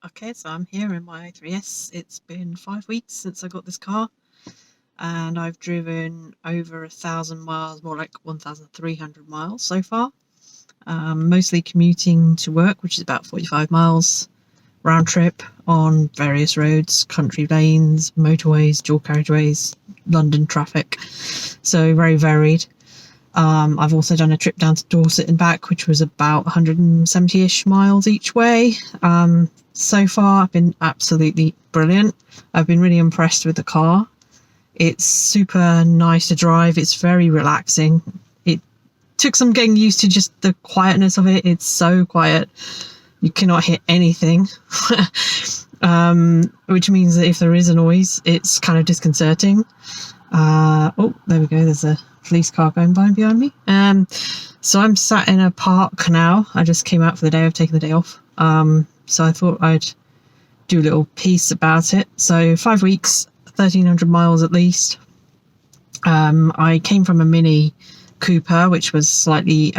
Okay, so I'm here in my i3S. It's been 5 weeks since I got this car, and I've driven over 1,000 miles, more like 1,300 miles so far. Mostly commuting to work, which is about 45 miles round trip on various roads, country lanes, motorways, dual carriageways, London traffic. So very varied. I've also done a trip down to Dorset and back, which was about 170-ish miles each way. So far, I've been absolutely brilliant. I've been really impressed with the car. It's super nice to drive. It's very relaxing. It took some getting used to just the quietness of it. It's so quiet. You cannot hear anything, which means that if there is a noise, it's kind of disconcerting. Oh, there we go. There's a police car going by behind me. So I'm sat in a park now. I just came out for the day. I've taken the day off. So I thought I'd do a little piece about it. So 5 weeks, 1,300 miles at least. I came from a Mini Cooper, which was slightly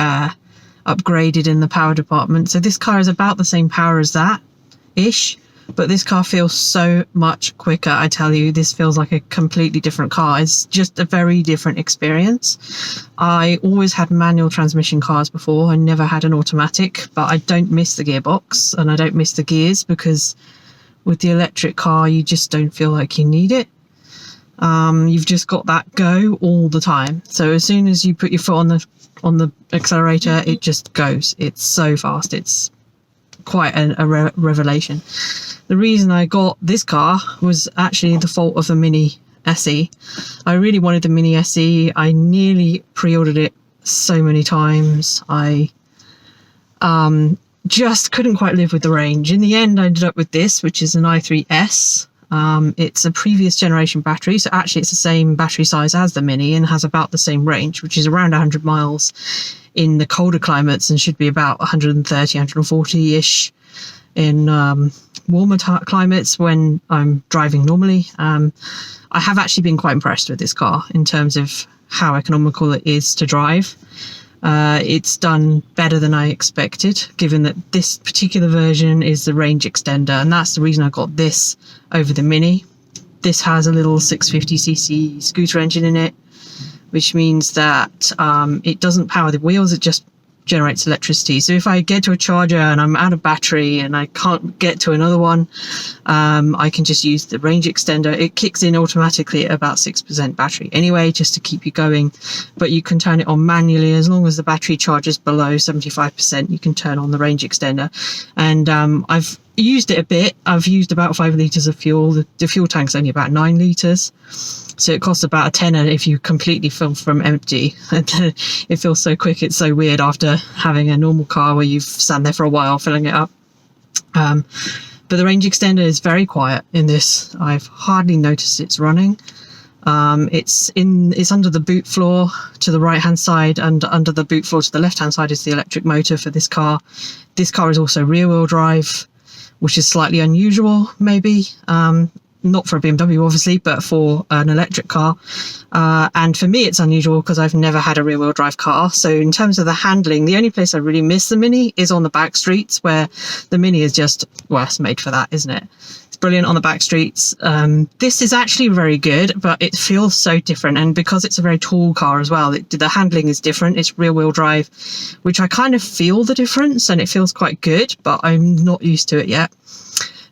upgraded in the power department. So this car is about the same power as that-ish. But this car feels so much quicker. I tell you, this feels like a completely different car. It's just a very different experience. I always had manual transmission cars before. I never had an automatic, but I don't miss the gearbox and I don't miss the gears, because with the electric car, you just don't feel like you need it. You've just got that go all the time. So as soon as you put your foot on the accelerator, it just goes. It's so fast. It's quite a revelation. The reason I got this car was actually the fault of the Mini SE. I really wanted the Mini SE. I nearly pre-ordered it so many times. I just couldn't quite live with the range. In the end, I ended up with this, which is an i3S. It's a previous generation battery, so actually it's the same battery size as the Mini and has about the same range, which is around 100 miles in the colder climates and should be about 130, 140-ish in warmer climates when I'm driving normally. I have actually been quite impressed with this car in terms of how economical it is to drive. It's done better than I expected, given that this particular version is the range extender, and that's the reason I got this over the Mini. This has a little 650cc scooter engine in it, which means that it doesn't power the wheels, it just generates electricity. So if I get to a charger and I'm out of battery and I can't get to another one, I can just use the range extender. It kicks in automatically at about 6% battery anyway, just to keep you going, but you can turn it on manually. As long as the battery charges below 75%, you can turn on the range extender. And I've used it a bit. I've used about 5 litres of fuel. The fuel tank's only about 9 litres. So it costs about a tenner if you completely fill from empty. It feels so quick. It's so weird after having a normal car where you've sat there for a while filling it up. But the range extender is very quiet in this. I've hardly noticed it's running. It's under the boot floor to the right hand side, and under the boot floor to the left hand side is the electric motor for this car. This car is also rear wheel drive, which is slightly unusual, maybe. Not for a BMW, obviously, but for an electric car. And for me, it's unusual because I've never had a rear-wheel drive car. So in terms of the handling, the only place I really miss the Mini is on the back streets, where the Mini is just, well, it's made for that, isn't it? It's brilliant on the back streets. This is actually very good, but it feels so different. And because it's a very tall car as well, the handling is different. It's rear-wheel drive, which I kind of feel the difference, and it feels quite good, but I'm not used to it yet.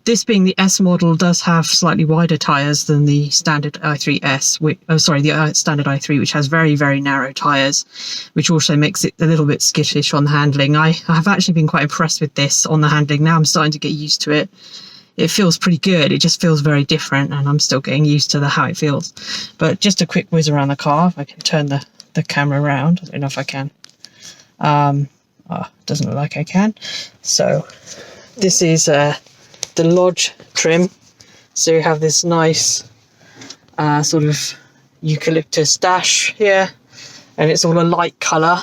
This being the S model does have slightly wider tyres than the standard i3S, the standard i3, which has very, very narrow tyres, which also makes it a little bit skittish on the handling. I have actually been quite impressed with this on the handling. Now I'm starting to get used to it. It feels pretty good. It just feels very different, and I'm still getting used to how it feels. But just a quick whiz around the car. If I can turn the camera around. I don't know if I can. Doesn't look like I can. So this is the Lodge trim. So you have this nice sort of eucalyptus dash here, and it's all a light colour.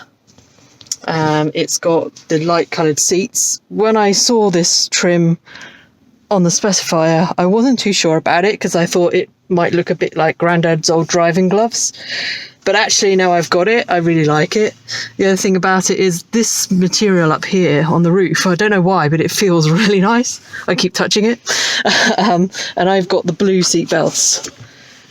It's got the light coloured seats. When I saw this trim on the specifier, I wasn't too sure about it because I thought it might look a bit like Grandad's old driving gloves. But actually, now I've got it, I really like it. The other thing about it is this material up here on the roof. I don't know why, but it feels really nice. I keep touching it. And I've got the blue seat belts,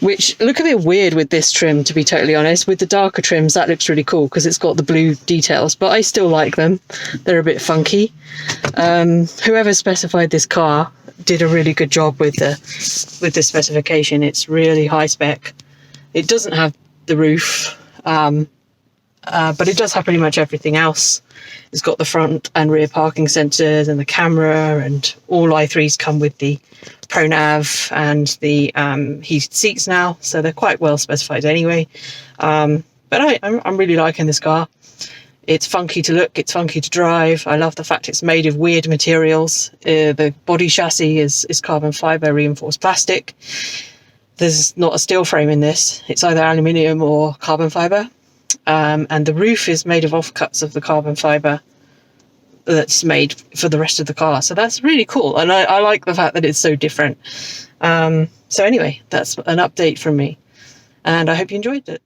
which look a bit weird with this trim, to be totally honest. With the darker trims, that looks really cool because it's got the blue details, but I still like them. They're a bit funky. Whoever specified this car did a really good job with the specification. It's really high spec. It doesn't have the roof, but it does have pretty much everything else. It's got the front and rear parking sensors and the camera, and all i3s come with the ProNav and the heated seats now, so they're quite well specified anyway. But I'm really liking this car. It's funky to look, it's funky to drive. I love the fact it's made of weird materials. The body chassis is carbon fibre reinforced plastic. There's not a steel frame in this. It's either aluminium or carbon fibre. And the roof is made of offcuts of the carbon fibre that's made for the rest of the car. So that's really cool. And I like the fact that it's so different. So anyway, that's an update from me. And I hope you enjoyed it.